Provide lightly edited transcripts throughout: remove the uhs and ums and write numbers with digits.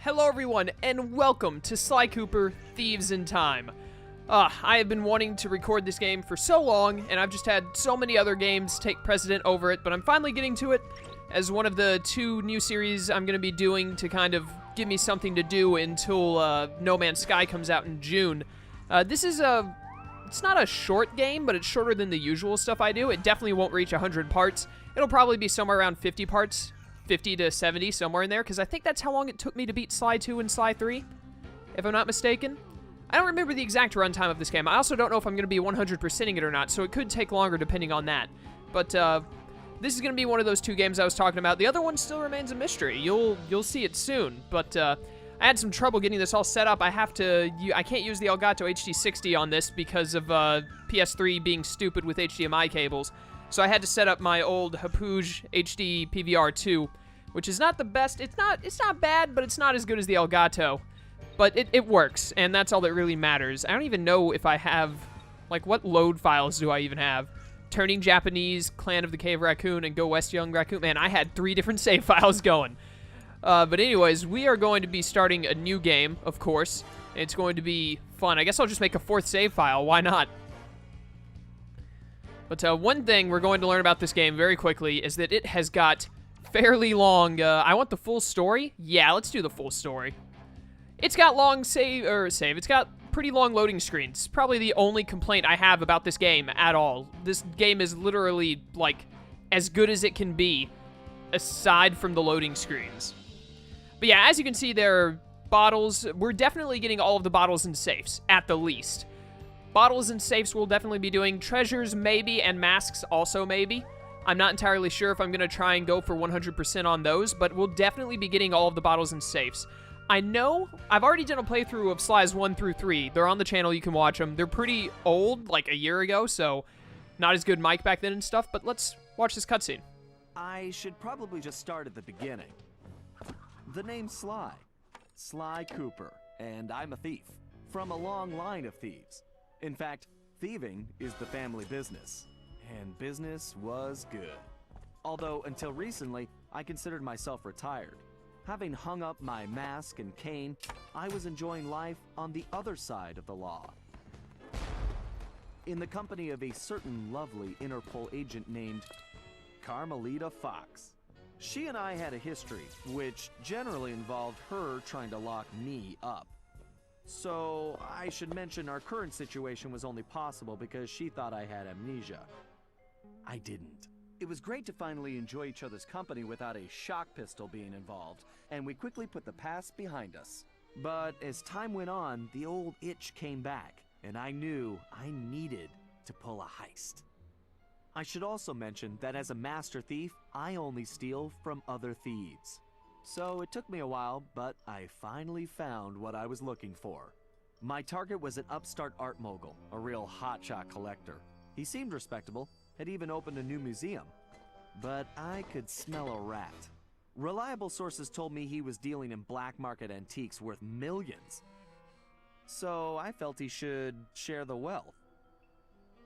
Hello everyone, and welcome to Sly Cooper, Thieves in Time. I have been wanting to record this game for so long, and I've just had so many other games take precedent over it, but I'm finally getting to it as one of the two new series I'm going to be doing to kind of give me something to do until No Man's Sky comes out in June. This is it's not a short game, but it's shorter than the usual stuff I do. It definitely won't reach 100 parts. It'll probably be somewhere around 50 parts. 50 to 70, somewhere in there, because I think that's how long it took me to beat Sly 2 and Sly 3, if I'm not mistaken. I don't remember the exact runtime of this game. I also don't know if I'm going to be 100%ing it or not, so it could take longer depending on that. But this is going to be one of those two games I was talking about. The other one still remains a mystery. You'll see it soon, but I had some trouble getting this all set up. I can't use the Elgato HD60 on this because of PS3 being stupid with HDMI cables. So I had to set up my old Hapouge HD PVR2, which is not the best. It's not bad, but it's not as good as the Elgato. But it works, and that's all that really matters. I don't even know if I have, like, what load files do I even have? Turning Japanese, Clan of the Cave Raccoon, and Go West Young Raccoon. Man, I had 3 different save files going. But anyways, we are going to be starting a new game, of course. It's going to be fun. I guess I'll just make a 4th save file. Why not? But one thing we're going to learn about this game very quickly is that it has got fairly long, I want the full story? Yeah, let's do the full story. It's got long it's got pretty long loading screens. Probably the only complaint I have about this game at all. This game is literally, like, as good as it can be, aside from the loading screens. But yeah, as you can see, there are bottles. We're definitely getting all of the bottles and safes, at the least. Bottles and safes we'll definitely be doing. Treasures, maybe, and masks also maybe. I'm not entirely sure if I'm going to try and go for 100% on those, but we'll definitely be getting all of the bottles and safes. I know I've already done a playthrough of Sly's 1 through 3. They're on the channel. You can watch them. They're pretty old, like a year ago, so not as good mic back then and stuff, but let's watch this cutscene. I should probably just start at the beginning. The name's Sly. Sly Cooper, and I'm a thief. From a long line of thieves. In fact, thieving is the family business, and business was good. Although, until recently, I considered myself retired. Having hung up my mask and cane, I was enjoying life on the other side of the law. In the company of a certain lovely Interpol agent named Carmelita Fox. She and I had a history, which generally involved her trying to lock me up. So, I should mention our current situation was only possible because she thought I had amnesia. I didn't. It was great to finally enjoy each other's company without a shock pistol being involved, and we quickly put the past behind us. But as time went on, the old itch came back, and I knew I needed to pull a heist. I should also mention that as a master thief, I only steal from other thieves. So it took me a while, but I finally found what I was looking for. My target was an upstart art mogul, a real hotshot collector. He seemed respectable, had even opened a new museum. But I could smell a rat. Reliable sources told me he was dealing in black market antiques worth millions. So I felt he should share the wealth.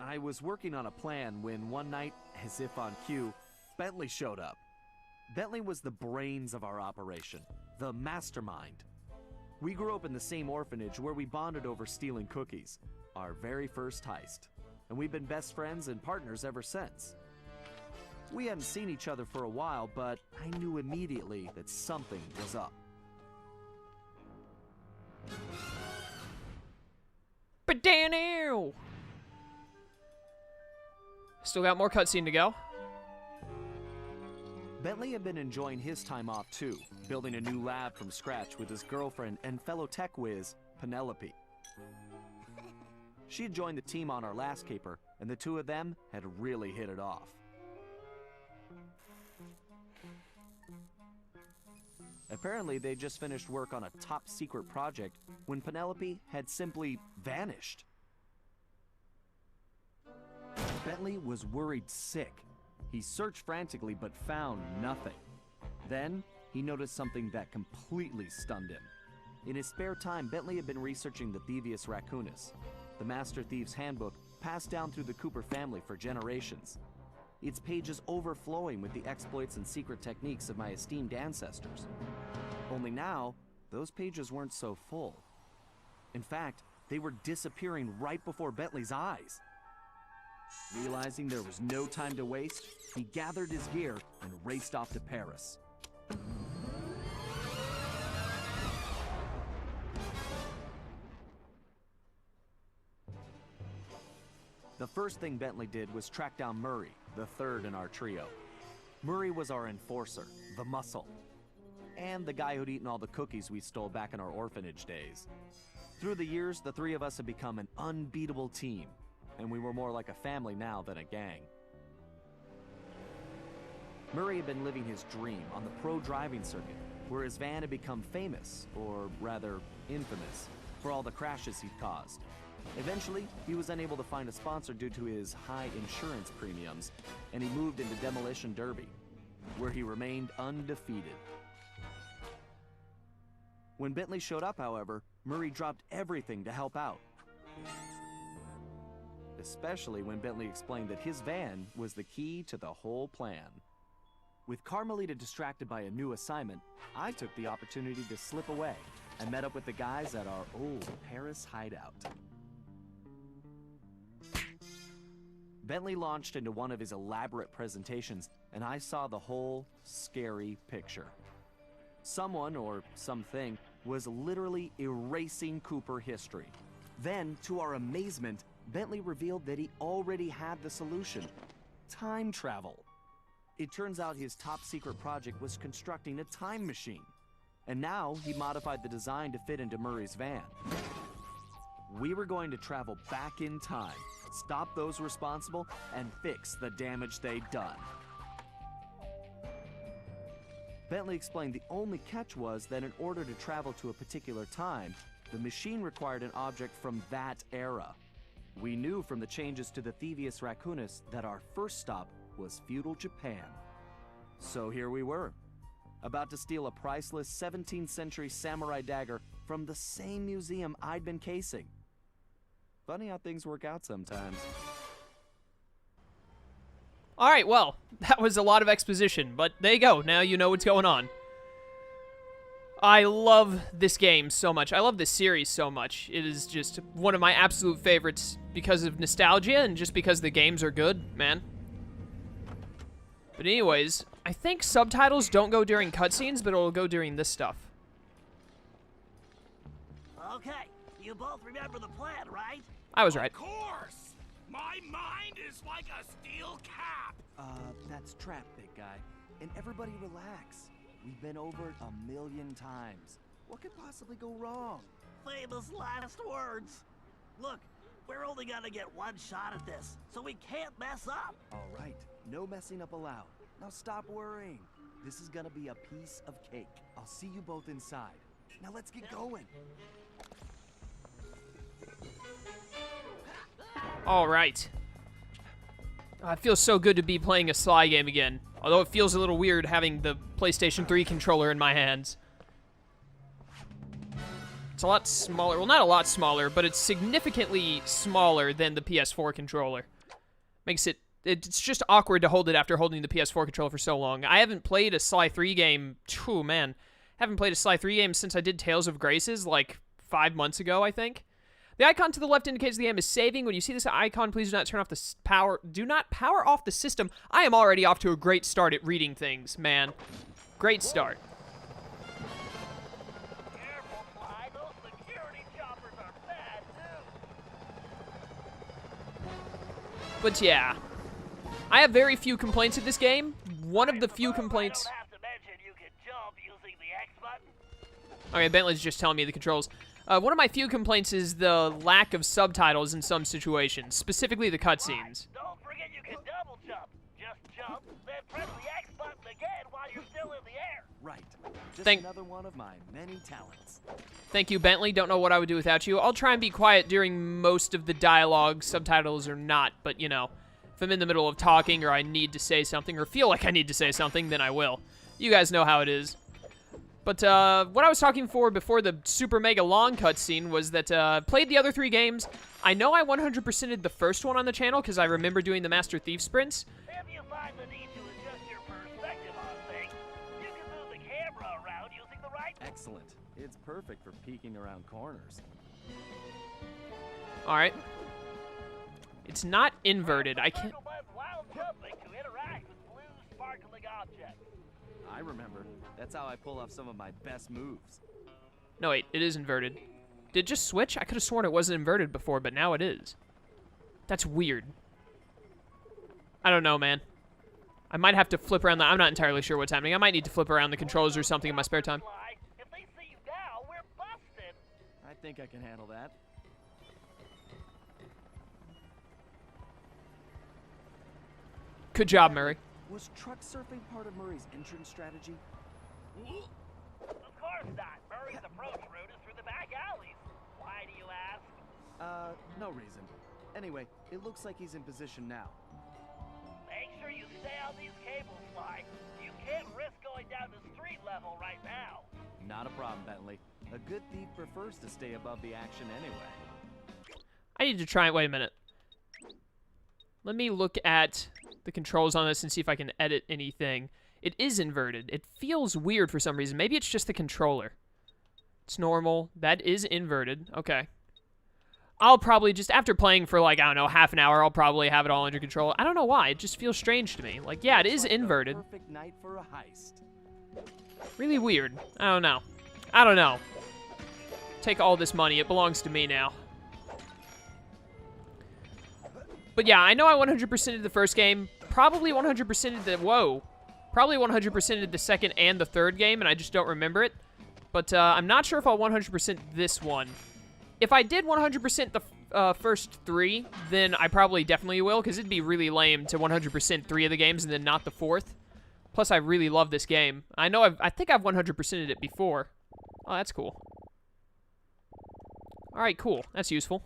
I was working on a plan when one night, as if on cue, Bentley showed up. Bentley was the brains of our operation, the mastermind. We grew up in the same orphanage where we bonded over stealing cookies, our very first heist, and we've been best friends and partners ever since. We hadn't seen each other for a while, but I knew immediately that something was up. But Daniel! Still got more cutscene to go. Bentley had been enjoying his time off too, building a new lab from scratch with his girlfriend and fellow tech whiz, Penelope. She had joined the team on our last caper, and the two of them had really hit it off. Apparently, they just finished work on a top-secret project when Penelope had simply vanished. Bentley was worried sick. He searched frantically but found nothing. Then, he noticed something that completely stunned him. In his spare time, Bentley had been researching the Thievius Raccoonus, the Master Thief's handbook passed down through the Cooper family for generations. its pages overflowing with the exploits and secret techniques of my esteemed ancestors. Only now, those pages weren't so full. In fact, they were disappearing right before Bentley's eyes. Realizing there was no time to waste, he gathered his gear and raced off to Paris. The first thing Bentley did was track down Murray, the third in our trio. Murray was our enforcer, the muscle, and the guy who'd eaten all the cookies we stole back in our orphanage days. Through the years, the three of us had become an unbeatable team, and we were more like a family now than a gang. Murray had been living his dream on the pro driving circuit, where his van had become famous, or rather, infamous, for all the crashes he'd caused. Eventually, he was unable to find a sponsor due to his high insurance premiums, and he moved into Demolition Derby, where he remained undefeated. When Bentley showed up, however, Murray dropped everything to help out. Especially when Bentley explained that his van was the key to the whole plan. With Carmelita distracted by a new assignment, I took the opportunity to slip away and met up with the guys at our old Paris hideout. Bentley launched into one of his elaborate presentations, and I saw the whole scary picture. Someone, or something, was literally erasing Cooper history. Then, to our amazement, Bentley revealed that he already had the solution: time travel. It turns out his top secret project was constructing a time machine, and now he modified the design to fit into Murray's van. We were going to travel back in time, stop those responsible, and fix the damage they'd done. Bentley explained the only catch was that in order to travel to a particular time, the machine required an object from that era. We knew from the changes to the Thievius Raccoonus that our first stop was feudal Japan. So here we were, about to steal a priceless 17th century samurai dagger from the same museum I'd been casing. Funny how things work out sometimes. All right, well, that was a lot of exposition, but there you go. Now you know what's going on. I love this game so much. I love this series so much. It is just one of my absolute favorites because of nostalgia and just because the games are good, man. But anyways, I think subtitles don't go during cutscenes, but it'll go during this stuff. Okay, you both remember the plan, right? I was right. Of course! My mind is like a steel cap! That's trap, big guy. And everybody relax. We've been over it 1,000,000 times. What could possibly go wrong? Famous last words. Look, we're only gonna get one shot at this, so we can't mess up. All right, no messing up allowed. Now stop worrying. This is gonna be a piece of cake. I'll see you both inside. Now let's get going. All right. It feels so good to be playing a Sly game again. Although it feels a little weird having the PlayStation 3 controller in my hands. It's a lot smaller. Well, not a lot smaller, but it's significantly smaller than the PS4 controller. Makes it... It's just awkward to hold it after holding the PS4 controller for so long. I haven't played a Sly 3 game... Oh, man. Haven't played a Sly 3 game since I did Tales of Graces, like 5 months ago, I think. The icon to the left indicates the game is saving. When you see this icon, please do not turn off the power. Do not power off the system. I am already off to a great start at reading things, man. Great start. Careful, Sly. Those security choppers are bad news. But yeah, I have very few complaints with this game. One of the few complaints... I don't have to mention you can jump using the X button. Okay, Bentley's just telling me the controls. One of my few complaints is the lack of subtitles in some situations, specifically the cutscenes. Don't forget you can double jump. Just jump, then press the X button again while you're still in the air. Right. Just Thank- another one of my many talents. Thank you, Bentley. Don't know what I would do without you. I'll try and be quiet during most of the dialogue, subtitles or not, but you know, if I'm in the middle of talking or I need to say something or feel like I need to say something, then I will. You guys know how it is. But what I was talking for before the super mega long cutscene was that played the other 3 games. I know I 100%ed the first one on the channel because I remember doing the Master Thief sprints. If you find the need to adjust your perspective on things, you can move the camera around using the right excellent. It's perfect for peeking around corners. All right. It's not inverted. I can't. Circle button while jumping to interact with blue sparkling objects. I remember. That's how I pull off some of my best moves. No, wait. It is inverted. Did it just switch? I could have sworn it wasn't inverted before, but now it is. That's weird. I don't know, man. I might have to flip around the... I'm not entirely sure what's happening. I might need to flip around the controls or something in my spare time. Sly, if they see you now, we're busted. I think I can handle that. Good job, Murray. Was truck surfing part of Murray's entrance strategy? Of course not. Murray's approach route is through the back alleys. Why do you ask? No reason. Anyway, it looks like he's in position now. Make sure you stay on these cables, Sly. You can't risk going down to street level right now. Not a problem, Bentley. A good thief prefers to stay above the action anyway. I need to try it. Wait a minute. Let me look at the controls on this and see if I can edit anything. It is inverted. It feels weird for some reason. Maybe it's just the controller. It's normal. That is inverted. Okay. I'll probably just, after playing for like, I don't know, half an hour, I'll probably have it all under control. I don't know why. It just feels strange to me. Like, yeah, it is inverted. Perfect night for a heist. Really weird. I don't know. I don't know. Take all this money. It belongs to me now. But yeah, I know I 100%ed the first game. Probably 100%ed the... Whoa. Probably 100%ed the second and the third game, and I just don't remember it. But I'm not sure if I'll 100% this one. If I did 100% the first three, then I probably definitely will, because it'd be really lame to 100% three of the games and then not the fourth. Plus, I really love this game. I think I've 100%ed it before. Oh, that's cool. All right, cool. That's useful.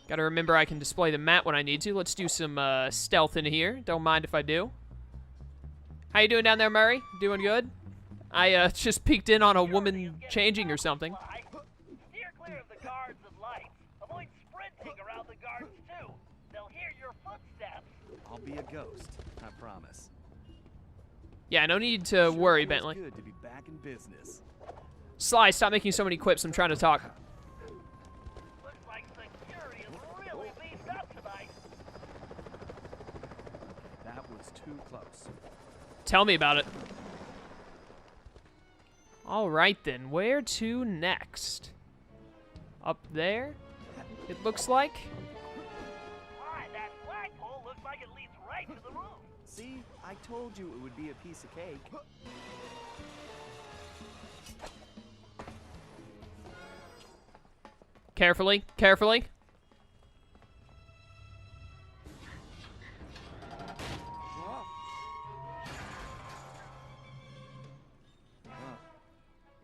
Gotta remember I can display the map when I need to. Let's do some stealth in here. Don't mind if I do. How you doing down there, Murray? Doing good? I just peeked in on a woman changing or something. Steer clear of the guards and lights. Avoid sprinting around the guards too. They'll hear your footsteps. I'll be a ghost, I promise. Yeah, no need to worry, Bentley. Good to be back in business. Sly, stop making so many quips. I'm trying to talk. Looks like security is really beefed up tonight. That was too close. Tell me about it. All right, then. Where to next? Up there, it looks like. Alright, that flagpole looks like it leads right to the roof. See, I told you it would be a piece of cake. Carefully, carefully.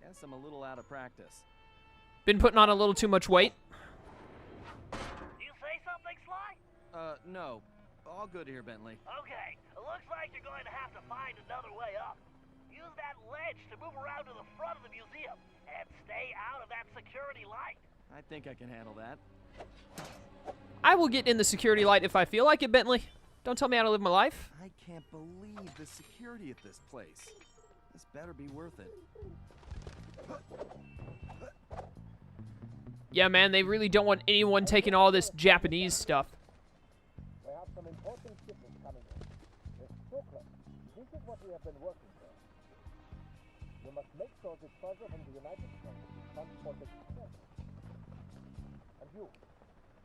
Guess I'm a little out of practice. Been putting on a little too much weight. You say something, Sly? No. All good here, Bentley. Okay, it looks like you're going to have to find another way up. Use that ledge to move around to the front of the museum, and stay out of that security light. I think I can handle that. I will get in the security light if I feel like it, Bentley. Don't tell me how to live my life. I can't believe the security at this place. This better be worth it. Yeah, man, they really don't want anyone taking all this Japanese stuff. We have some important shipments coming in. It's so close. This is what we have been working for. You must make sure the treasure from the United States is transported carefully. And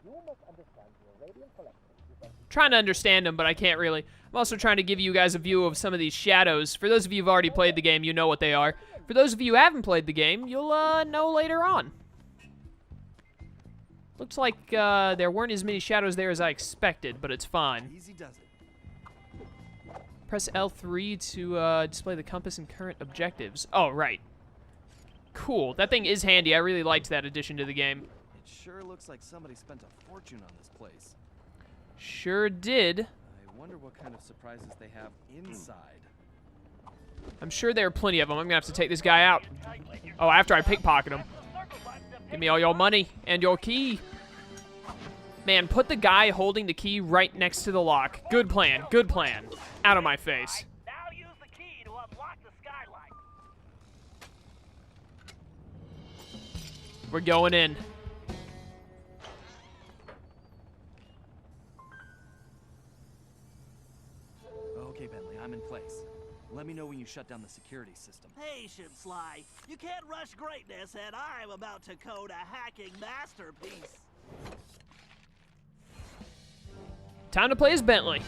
you must understand the Arabian collection is a... Trying to understand them, but I can't really. I'm also trying to give you guys a view of some of these shadows. For those of you who've already played the game, you know what they are. For those of you who haven't played the game, you'll know later on. Looks like there weren't as many shadows there as I expected, but it's fine. Easy does it. Press L3 to display the compass and current objectives. Oh, right. Cool. That thing is handy. I really liked that addition to the game. It sure looks like somebody spent a fortune on this place. Sure did. I wonder what kind of surprises they have inside. I'm sure there are plenty of them. I'm going to have to take this guy out. Oh, after I pickpocket him. Give me all your money and your key. Man, put the guy holding the key right next to the lock. Good plan. Good plan. Out of my face. Now use the key to unlock the skylight. We're going in. Okay, Bentley, I'm in place. Let me know when you shut down the security system. Patience, Sly. You can't rush greatness, and I'm about to code a hacking masterpiece. Time to play as Bentley.